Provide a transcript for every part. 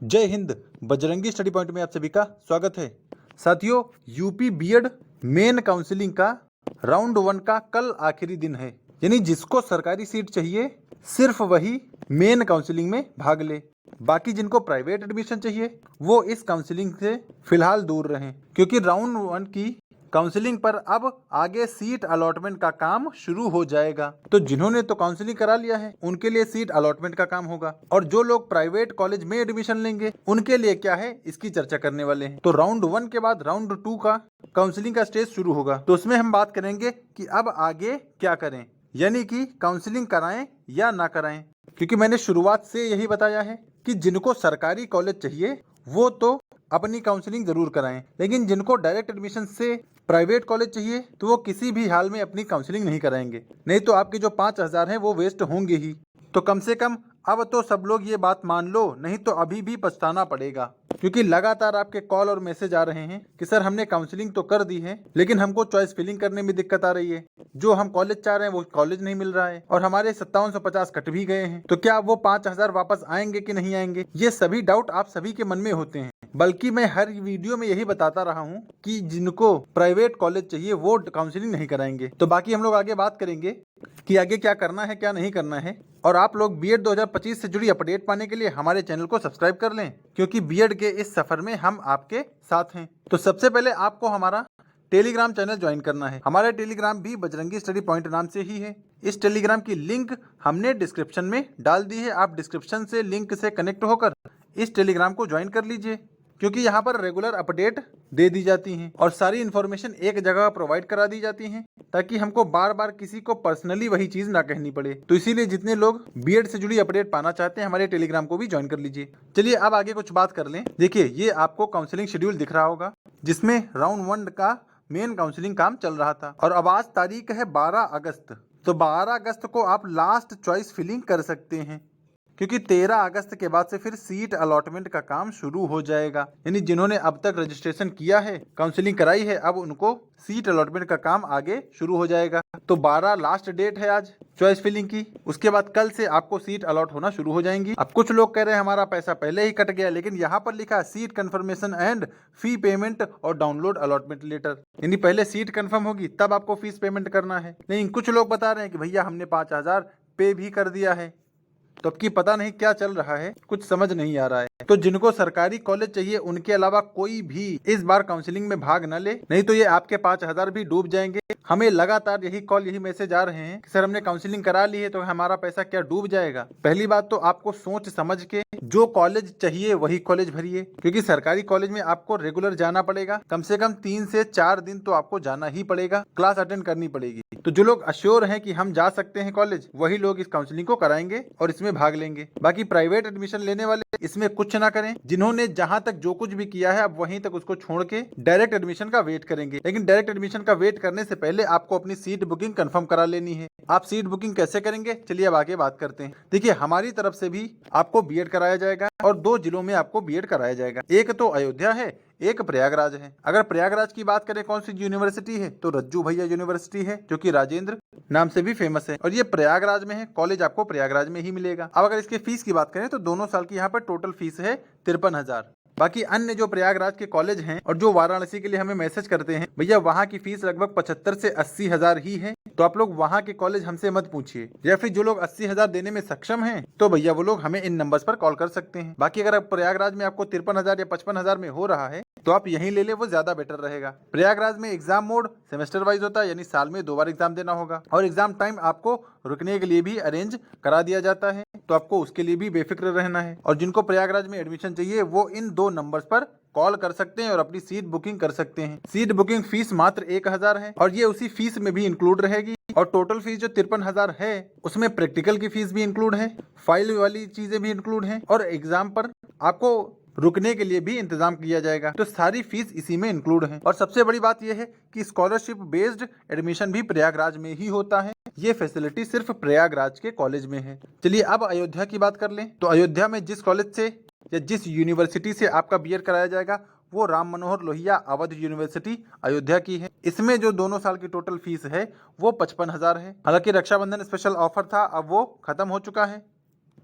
जय Hind. Bajrangi study point में आप सभी का स्वागत है। साथियों, यूपी बीएड मेन काउंसलिंग का राउंड 1 का कल आखिरी दिन है। यानी जिसको सरकारी सीट चाहिए सिर्फ वही मेन काउंसलिंग में भाग ले। बाकी जिनको प्राइवेट एडमिशन चाहिए वो इस काउंसलिंग से फिलहाल दूर रहें, क्योंकि राउंड 1 की काउंसलिंग पर अब आगे सीट अलॉटमेंट का काम शुरू हो जाएगा। तो जिन्होंने तो काउंसलिंग करा लिया है उनके लिए सीट अलॉटमेंट का काम होगा, और जो लोग प्राइवेट कॉलेज में एडमिशन लेंगे उनके लिए क्या है इसकी चर्चा करने वाले हैं। तो राउंड 1 के बाद राउंड 2 का काउंसलिंग का स्टेज शुरू होगा। तो उसमें हम बात करेंगे कि अब आगे क्या करें, यानी कि काउंसलिंग कराएं या ना कराएं। क्योंकि मैंने शुरुआत से यही बताया है कि जिनको सरकारी कॉलेज चाहिए वो तो अपनी काउंसलिंग जरूर कराएं, लेकिन जिनको डायरेक्ट एडमिशन से प्राइवेट कॉलेज चाहिए तो वो किसी भी हाल में अपनी काउंसलिंग नहीं कराएंगे, नहीं तो आपके जो 5,000 हैं वो वेस्ट होंगे ही। तो कम से कम अब तो सब लोग ये बात मान लो, नहीं तो अभी भी पछताना पड़ेगा। क्योंकि लगातार आपके कॉल और मैसेज आ रहे हैं कि सर हमने काउंसलिंग तो कर दी है लेकिन हमको चॉइस फिलिंग करने में दिक्कत आ रही है, जो हम कॉलेज चाह रहे हैं वो कॉलेज नहीं मिल रहा है और हमारे 5750 कट भी गए हैं। तो क्या वो 5,000 वापस आएंगे कि नहीं आएंगे, ये सभी डाउट आप सभी के मन में होते हैं। बल्कि मैं हर वीडियो में यही बताता रहा हूँ कि जिनको प्राइवेट कॉलेज चाहिए वो काउंसलिंग नहीं कराएंगे। तो बाकी हम लोग आगे बात करेंगे कि आगे क्या करना है क्या नहीं करना है। और आप लोग बीएड 2025 से जुड़ी अपडेट पाने के लिए हमारे चैनल को सब्सक्राइब कर लें, क्योंकि बीएड के इस सफर में हम आपके साथ हैं। तो सबसे पहले आपको हमारा टेलीग्राम चैनल ज्वाइन करना है। हमारा टेलीग्राम भी बजरंगी स्टडी पॉइंट नाम से ही है। इस टेलीग्राम की लिंक हमने डिस्क्रिप्शन में डाल दी है। आप डिस्क्रिप्शन से लिंक से कनेक्ट होकर इस टेलीग्राम को ज्वाइन कर लीजिए, क्योंकि यहाँ पर रेगुलर अपडेट दे दी जाती हैं और सारी इन्फॉर्मेशन एक जगह प्रोवाइड करा दी जाती हैं, ताकि हमको बार बार किसी को पर्सनली वही चीज ना कहनी पड़े। तो इसीलिए जितने लोग बीएड से जुड़ी अपडेट पाना चाहते हैं हमारे टेलीग्राम को भी ज्वाइन कर लीजिए। चलिए अब आगे कुछ बात कर लें। देखिए, ये आपको काउंसलिंग शेड्यूल दिख रहा होगा, जिसमें राउंड 1 का मेन काउंसलिंग काम चल रहा था और अब आज तारीख है 12 अगस्त। तो 12 अगस्त को आप लास्ट चॉइस फिलिंग कर सकते हैं, क्योंकि 13 अगस्त के बाद से फिर सीट अलॉटमेंट का काम शुरू हो जाएगा। यानी जिन्होंने अब तक रजिस्ट्रेशन किया है, काउंसलिंग कराई है, अब उनको सीट अलॉटमेंट का काम आगे शुरू हो जाएगा। तो 12 लास्ट डेट है आज चॉइस फिलिंग की। उसके बाद कल से आपको सीट अलॉट होना शुरू हो जाएंगी। अब कुछ लोग कह रहे हैं हमारा पैसा पहले ही कट गया, लेकिन यहाँ पर लिखा है seat confirmation and fee payment और डाउनलोड अलॉटमेंट लेटर। यानी पहले सीट कंफर्म होगी तब आपको फीस पेमेंट करना है। लेकिन कुछ लोग बता रहे हैं कि भैया हमने 5,000 पे भी कर दिया है। तो अब की पता नहीं क्या चल रहा है, कुछ समझ नहीं आ रहा है। तो जिनको सरकारी कॉलेज चाहिए उनके अलावा कोई भी इस बार काउंसलिंग में भाग न ले, नहीं तो ये आपके 5,000 भी डूब जाएंगे। हमें लगातार यही कॉल यही मैसेज आ रहे हैं कि सर हमने काउंसलिंग करा ली है तो हमारा पैसा क्या डूब जाएगा। पहली बात तो आपको सोच समझ के जो कॉलेज चाहिए वही कॉलेज भरिए, क्योंकि सरकारी कॉलेज में आपको रेगुलर जाना पड़ेगा। कम से कम 3 से 4 दिन तो आपको जाना ही पड़ेगा, क्लास अटेंड करनी पड़ेगी। तो जो लोग अश्योर हैं कि हम जा सकते हैं कॉलेज, वही लोग इस काउंसलिंग को कराएंगे और इसमें भाग लेंगे। बाकी प्राइवेट एडमिशन लेने वाले इसमें कुछ ना करें। जिन्होंने जहां तक जो कुछ भी किया है अब वहीं तक उसको छोड़ के डायरेक्ट एडमिशन का वेट करेंगे। लेकिन डायरेक्ट एडमिशन का वेट करने से पहले आपको अपनी सीट बुकिंग कंफर्म करा लेनी है। आप सीट बुकिंग कैसे करेंगे, चलिए अब आगे बात करते हैं। देखिए, हमारी तरफ से भी आपको बीएड कराया जाएगा और 2 जिलों में आपको बीएड कराया जाएगा। एक तो अयोध्या है, एक प्रयागराज है। अगर प्रयागराज की बात करें कौन सी यूनिवर्सिटी है, तो रज्जू भैया यूनिवर्सिटी है, जो कि राजेंद्र नाम से भी फेमस है और ये प्रयागराज में है। कॉलेज आपको प्रयागराज में ही मिलेगा। अब अगर इसके फीस की बात करें तो दोनों साल की यहाँ पर टोटल फीस है 53,000। बाकी अन्य जो प्रयागराज के कॉलेज हैं और जो वाराणसी के लिए हमें मैसेज करते हैं भैया वहाँ की फीस लगभग 75 से 80,000 ही है, तो आप लोग वहाँ के कॉलेज हमसे मत पूछिए। या फिर जो लोग 80,000 देने में सक्षम हैं तो भैया वो लोग हमें इन नंबर्स पर कॉल कर सकते हैं। बाकी अगर प्रयागराज में आपको 53,000 या 55,000 में हो रहा है तो आप यहीं ले ले, वो ज्यादा बेटर रहेगा। प्रयागराज में एग्जाम मोड सेमेस्टर वाइज होता है, यानी साल में 2 बार एग्जाम देना होगा और एग्जाम टाइम आपको रुकने के लिए भी अरेंज करा दिया जाता है, तो आपको उसके लिए भी बेफिक्र रहना है। और जिनको प्रयागराज में एडमिशन चाहिए वो इन 2 नंबर्स पर कॉल कर सकते हैं और अपनी सीट बुकिंग कर सकते हैं। सीट बुकिंग फीस मात्र 1,000 है और ये उसी फीस में भी इंक्लूड रहेगी। और टोटल फीस जो 53,000 है उसमें प्रैक्टिकल की फीस भी इंक्लूड है, फाइल वाली चीजें भी इंक्लूड हैं और एग्जाम पर आपको रुकने के लिए भी इंतजाम किया जाएगा। तो सारी फीस इसी में इंक्लूड है। और सबसे बड़ी बात यह है कि स्कॉलरशिप बेस्ड एडमिशन भी प्रयागराज में ही होता है। ये फैसिलिटी सिर्फ प्रयागराज के कॉलेज में है। चलिए अब अयोध्या की बात कर लें। तो अयोध्या में जिस कॉलेज से या जिस यूनिवर्सिटी से आपका बीएड कराया जाएगा वो राम मनोहर लोहिया अवध यूनिवर्सिटी अयोध्या की है। इसमें जो दोनों साल की टोटल फीस है वो 55,000 है। हालांकि रक्षाबंधन स्पेशल ऑफर था, अब वो खत्म हो चुका है।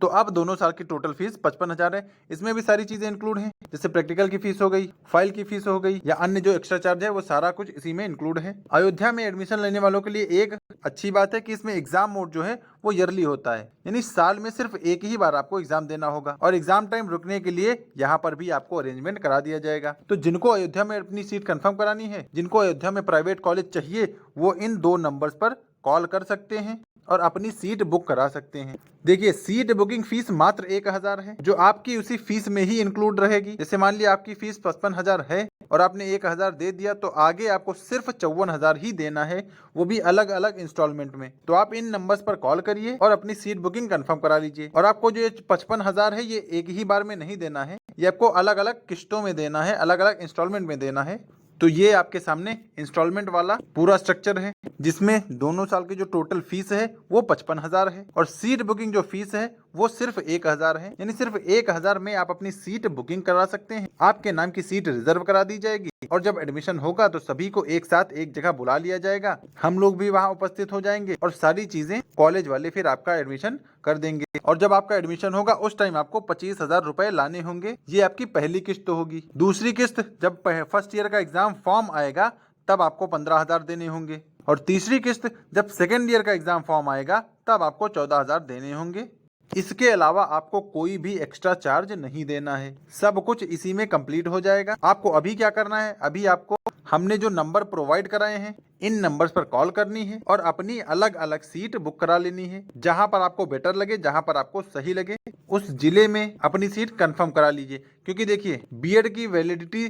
तो अब दोनों साल की टोटल फीस 55,000 है। इसमें भी सारी चीजें इंक्लूड हैं, जैसे प्रैक्टिकल की फीस हो गई, फाइल की फीस हो गई, या अन्य जो एक्स्ट्रा चार्ज है वो सारा कुछ इसी में इंक्लूड है। अयोध्या में एडमिशन लेने वालों के लिए एक अच्छी बात है कि इसमें एग्जाम मोड जो है वो ईयरली होता है, यानी साल में सिर्फ एक ही बार आपको एग्जाम देना होगा, और एग्जाम टाइम रुकने के लिए यहाँ पर भी आपको अरेंजमेंट करा दिया जाएगा। तो जिनको अयोध्या में अपनी सीट कंफर्म करानी है, जिनको अयोध्या में प्राइवेट कॉलेज चाहिए, वो इन 2 नंबर्स पर कॉल कर सकते हैं और अपनी सीट बुक करा सकते हैं। देखिए, सीट बुकिंग फीस मात्र 1,000 है, जो आपकी उसी फीस में ही इंक्लूड रहेगी। जैसे मान लिया आपकी फीस 55,000 है और आपने 1,000 दे दिया, तो आगे आपको सिर्फ 54,000 ही देना है, वो भी अलग अलग इंस्टॉलमेंट में। तो आप इन नंबर्स पर कॉल करिए और अपनी सीट बुकिंग कंफर्म करा लीजिए। और आपको जो 55,000 है, ये एक ही बार में नहीं देना है, ये आपको अलग अलग किस्तों में देना है, अलग अलग इंस्टॉलमेंट में देना है। तो ये आपके सामने इंस्टॉलमेंट वाला पूरा स्ट्रक्चर है, जिसमें दोनों साल की जो टोटल फीस है वो 55,000 है, और सीट बुकिंग जो फीस है वो सिर्फ 1,000 है, यानी सिर्फ 1,000 में आप अपनी सीट बुकिंग करा सकते हैं। आपके नाम की सीट रिजर्व करा दी जाएगी, और जब एडमिशन होगा तो सभी को एक साथ एक जगह बुला लिया जाएगा, हम लोग भी वहाँ उपस्थित हो जाएंगे, और सारी चीजें कॉलेज वाले फिर आपका एडमिशन कर देंगे। और जब आपका एडमिशन होगा उस टाइम आपको 25,000 रुपए लाने होंगे। ये आपकी पहली किस्त होगी। दूसरी किस्त जब फर्स्ट ईयर का एग्जाम फॉर्म आएगा तब आपको 15,000 देने होंगे, और तीसरी किस्त जब सेकेंड ईयर का एग्जाम फॉर्म आएगा तब आपको 14,000 देने होंगे। इसके अलावा आपको कोई भी एक्स्ट्रा चार्ज नहीं देना है, सब कुछ इसी में कंप्लीट हो जाएगा। आपको अभी क्या करना है, अभी आपको हमने जो नंबर प्रोवाइड कराए हैं इन नंबर्स पर कॉल करनी है और अपनी अलग अलग सीट बुक करा लेनी है। जहां पर आपको बेटर लगे, जहां पर आपको सही लगे, उस जिले में अपनी सीट कंफर्म करा लीजिए। क्योंकि देखिए, बीएड की वैलिडिटी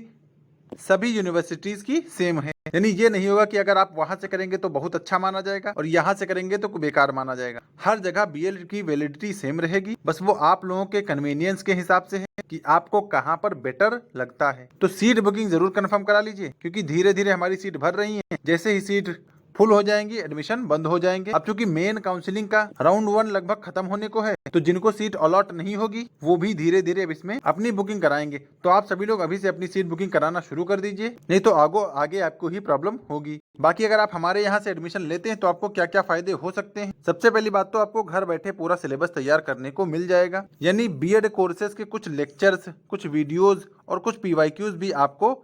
सभी यूनिवर्सिटीज की सेम है, यानी ये नहीं होगा कि अगर आप वहां से करेंगे तो बहुत अच्छा माना जाएगा और यहाँ से करेंगे तो बेकार माना जाएगा। हर जगह बीएड की वैलिडिटी सेम रहेगी, बस वो आप लोगों के कन्वीनियंस के हिसाब से है कि आपको कहाँ पर बेटर लगता है। तो सीट बुकिंग जरूर कंफर्म करा लीजिए, क्योंकि धीरे धीरे हमारी सीट भर रही है। जैसे ही सीट फुल हो जाएंगी, एडमिशन बंद हो जाएंगे। अब चूंकि मेन काउंसलिंग का राउंड 1 लगभग खत्म होने को है, तो जिनको सीट अलॉट नहीं होगी वो भी धीरे धीरे अब इसमें अपनी बुकिंग कराएंगे। तो आप सभी लोग अभी से अपनी सीट बुकिंग कराना शुरू कर दीजिए, नहीं तो आगे आपको ही प्रॉब्लम होगी। बाकी अगर आप हमारे यहाँ से एडमिशन लेते हैं तो आपको क्या क्या फायदे हो सकते हैं। सबसे पहली बात तो आपको घर बैठे पूरा सिलेबस तैयार करने को मिल जाएगा, यानी बीएड कोर्सेज के कुछ लेक्चर्स, कुछ वीडियोज और कुछ पीवाईक्यूज भी आपको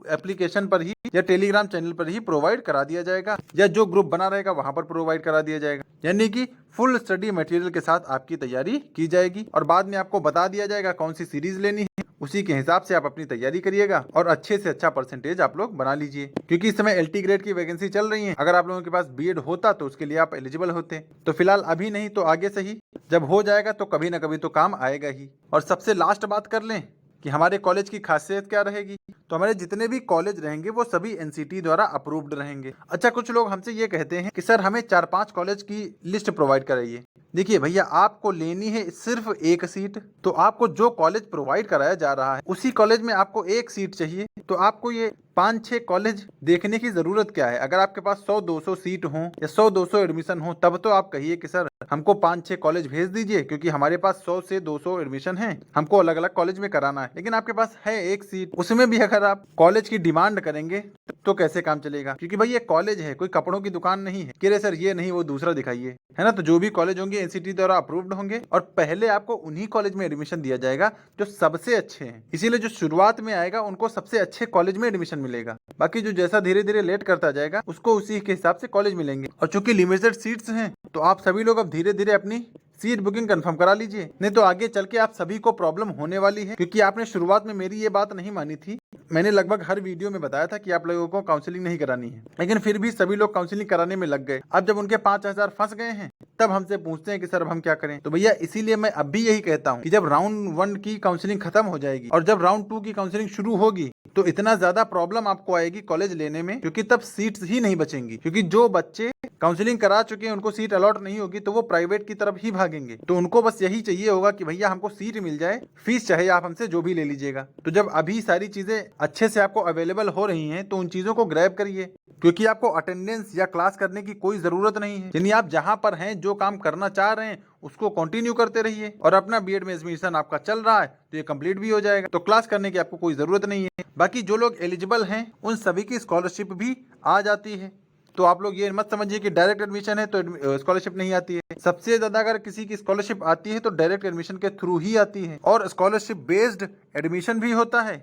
एप्लीकेशन पर ही या टेलीग्राम चैनल पर ही प्रोवाइड करा दिया जाएगा, या जो ग्रुप बना रहेगा वहां पर प्रोवाइड करा दिया जाएगा। यानी कि फुल स्टडी मटेरियल के साथ आपकी तैयारी की जाएगी, और बाद में आपको बता दिया जाएगा कौन सी सीरीज लेनी है। उसी के हिसाब से आप अपनी तैयारी करिएगा और अच्छे से अच्छा परसेंटेज आप लोग बना लीजिए, क्योंकि इस समय एलटी ग्रेड की वैकेंसी चल रही है। अगर आप लोगों के पास बीएड होता तो उसके लिए आप एलिजिबल होते, तो फिलहाल अभी नहीं तो आगे से ही, जब हो जाएगा तो कभी ना कभी तो काम आएगा ही। और सबसे लास्ट बात कर लें कि हमारे कॉलेज की खासियत क्या रहेगी, तो हमारे जितने भी कॉलेज रहेंगे वो सभी एनसीटी द्वारा अप्रूव्ड रहेंगे। अच्छा, कुछ लोग हमसे ये कहते हैं कि सर हमें 4-5 कॉलेज की लिस्ट प्रोवाइड कराइए। देखिए भैया, आपको लेनी है सिर्फ एक सीट, तो आपको जो कॉलेज प्रोवाइड कराया जा रहा है उसी कॉलेज में आपको एक सीट चाहिए, तो आपको ये 5-6 कॉलेज देखने की जरूरत क्या है। अगर आपके पास 100-200 सीट हो या 100-200 एडमिशन हो, तब तो आप कहिए कि सर हमको 5-6 कॉलेज भेज दीजिए, क्योंकि हमारे पास 100 से 200 एडमिशन है, हमको अलग अलग कॉलेज में कराना है। लेकिन आपके पास है एक सीट, उसमें भी अगर आप कॉलेज की डिमांड करेंगे तो कैसे काम चलेगा। क्योंकि भाई ये कॉलेज है, कोई कपड़ों की दुकान नहीं है कि रे सर ये नहीं वो दूसरा दिखाइए, है ना। तो जो भी कॉलेज होंगे एनसीटी द्वारा अप्रूव्ड होंगे, और पहले आपको उन्हीं कॉलेज में एडमिशन दिया जाएगा जो सबसे अच्छे हैं। इसीलिए जो शुरुआत में आएगा उनको सबसे अच्छे कॉलेज में एडमिशन मिलेगा, बाकी जो जैसा धीरे धीरे लेट करता जाएगा उसको उसी के हिसाब से कॉलेज मिलेंगे। और चूंकि लिमिटेड सीट्स हैं, तो आप सभी लोग अब धीरे धीरे अपनी सीट बुकिंग कंफर्म करा लीजिए, नहीं तो आगे चल के आप सभी को प्रॉब्लम होने वाली है। क्योंकि आपने शुरुआत में मेरी ये बात नहीं मानी थी, मैंने लगभग हर वीडियो में बताया था कि आप लोगों को काउंसलिंग नहीं करानी है, लेकिन फिर भी सभी लोग काउंसलिंग कराने में लग गए। अब जब उनके 5,000 फंस गए हैं, तब हमसे पूछते हैं कि सर अब हम क्या करें। तो भैया इसीलिए मैं अब भी यही कहता हूँ कि जब राउंड 1 की काउंसलिंग खत्म हो जाएगी और जब राउंड 2 की काउंसलिंग शुरू होगी, तो इतना ज्यादा प्रॉब्लम आपको आएगी कॉलेज लेने में, क्योंकि तब सीट्स ही नहीं बचेंगी। क्योंकि जो बच्चे काउंसलिंग करा चुके हैं उनको सीट अलॉट नहीं होगी, तो वो प्राइवेट की तरफ ही भागेंगे। तो उनको बस यही चाहिए होगा कि भैया हमको सीट मिल जाए, फीस चाहे आप हमसे जो भी ले लीजिएगा। तो जब अभी सारी चीजें अच्छे से आपको अवेलेबल हो रही हैं, तो उन चीजों को ग्रैब करिए, क्योंकि आपको अटेंडेंस या क्लास करने की कोई जरूरत नहीं है। यानी आप जहां पर हैं, जो काम करना चाह रहे हैं उसको कंटिन्यू करते रहिए, और अपना बीएड में एडमिशन आपका चल रहा है तो ये कंप्लीट भी हो जाएगा, तो क्लास करने की आपको कोई जरूरत नहीं है। बाकी जो लोग एलिजिबल हैं उन सभी की स्कॉलरशिप भी आ जाती है। तो आप लोग ये मत समझिए कि डायरेक्ट एडमिशन है तो स्कॉलरशिप नहीं आती है। सबसे ज्यादा अगर किसी की स्कॉलरशिप आती है तो डायरेक्ट एडमिशन के थ्रू ही आती है, और स्कॉलरशिप बेस्ड एडमिशन भी होता है।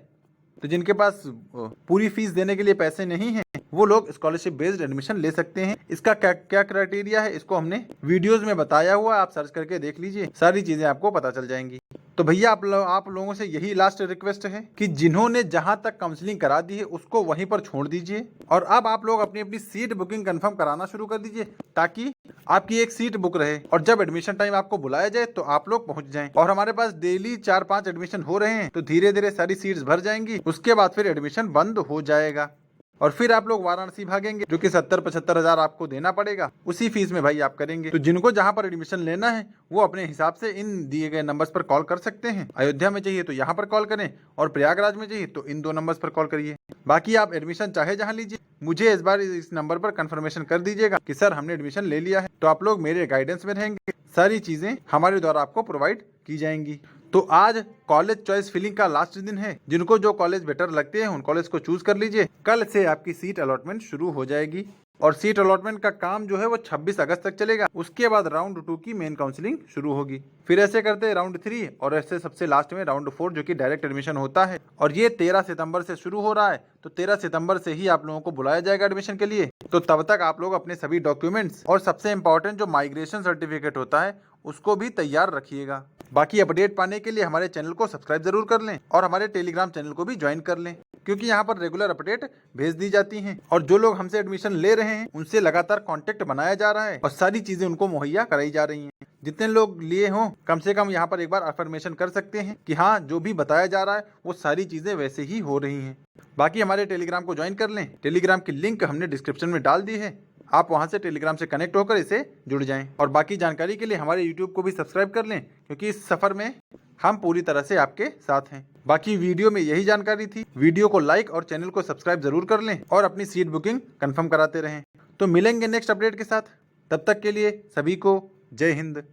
तो जिनके पास पूरी फीस देने के लिए पैसे नहीं हैं, वो लोग स्कॉलरशिप बेस्ड एडमिशन ले सकते हैं। इसका क्या क्या क्राइटेरिया है, इसको हमने वीडियोस में बताया हुआ है, आप सर्च करके देख लीजिए, सारी चीजें आपको पता चल जाएंगी। तो भैया आप लोगों से यही लास्ट रिक्वेस्ट है कि जिन्होंने जहां तक काउंसलिंग करा दी है उसको वहीं पर छोड़ दीजिए, और अब आप लोग अपनी अपनी सीट बुकिंग कंफर्म कराना शुरू कर दीजिए, ताकि आपकी एक सीट बुक रहे और जब एडमिशन टाइम आपको बुलाया जाए तो आप लोग पहुंच जाएं। और हमारे पास डेली 4-5 एडमिशन हो रहे हैं, तो धीरे धीरे सारी सीट्स भर जाएंगी, उसके बाद फिर एडमिशन बंद हो जाएगा और फिर आप लोग वाराणसी भागेंगे, जो कि 70-75 हजार आपको देना पड़ेगा। उसी फीस में भाई आप करेंगे। तो जिनको जहां पर एडमिशन लेना है वो अपने हिसाब से इन दिए गए नंबर्स पर कॉल कर सकते हैं। अयोध्या में चाहिए तो यहाँ पर कॉल करें, और प्रयागराज में चाहिए तो इन 2 नंबर्स पर कॉल करिए। बाकी आप एडमिशन चाहे जहां लीजिए, मुझे इस बार इस नंबर पर कंफर्मेशन कर दीजिएगा कि सर हमने एडमिशन ले लिया है, तो आप लोग मेरे गाइडेंस में रहेंगे, सारी चीजें हमारे द्वारा आपको प्रोवाइड की जाएंगी। तो आज कॉलेज चॉइस फिलिंग का लास्ट दिन है। जिनको जो कॉलेज बेटर लगते हैं उन कॉलेज को चूज कर लीजिए। कल से आपकी सीट अलॉटमेंट शुरू हो जाएगी, और सीट अलॉटमेंट का काम जो है वो 26 अगस्त तक चलेगा। उसके बाद राउंड 2 की मेन काउंसलिंग शुरू होगी, फिर ऐसे करते राउंड 3, और ऐसे सबसे लास्ट में राउंड 4 जो कि डायरेक्ट एडमिशन होता है। और ये 13 सितंबर से शुरू हो रहा है, तो 13 सितंबर से ही आप लोगों को बुलाया जाएगा एडमिशन के लिए। तो तब तक आप लोग अपने सभी डॉक्यूमेंट्स और सबसे इंपॉर्टेंट जो माइग्रेशन सर्टिफिकेट होता है उसको भी तैयार रखिएगा। बाकी अपडेट पाने के लिए हमारे चैनल को सब्सक्राइब जरूर कर लें, और हमारे टेलीग्राम चैनल को भी ज्वाइन कर लें, क्योंकि यहाँ पर रेगुलर अपडेट भेज दी जाती हैं। और जो लोग हमसे एडमिशन ले रहे हैं उनसे लगातार कांटेक्ट बनाया जा रहा है और सारी चीजें उनको मुहैया कराई जा रही हैं। जितने लोग लिए हों कम से कम यहाँ पर एक बार अफर्मेशन कर सकते हैं कि हाँ जो भी बताया जा रहा है वो सारी चीजें वैसे ही हो रही हैं। बाकी हमारे टेलीग्राम को ज्वाइन कर लें, टेलीग्राम की लिंक हमने डिस्क्रिप्शन में डाल दी है, आप वहां से टेलीग्राम से कनेक्ट होकर इसे जुड़ जाएं। और बाकी जानकारी के लिए हमारे यूट्यूब को भी सब्सक्राइब कर लें, क्योंकि इस सफर में हम पूरी तरह से आपके साथ हैं। बाकी वीडियो में यही जानकारी थी। वीडियो को लाइक और चैनल को सब्सक्राइब जरूर कर लें, और अपनी सीट बुकिंग कंफर्म कराते रहें। तो मिलेंगे नेक्स्ट अपडेट के साथ, तब तक के लिए सभी को जय हिंद।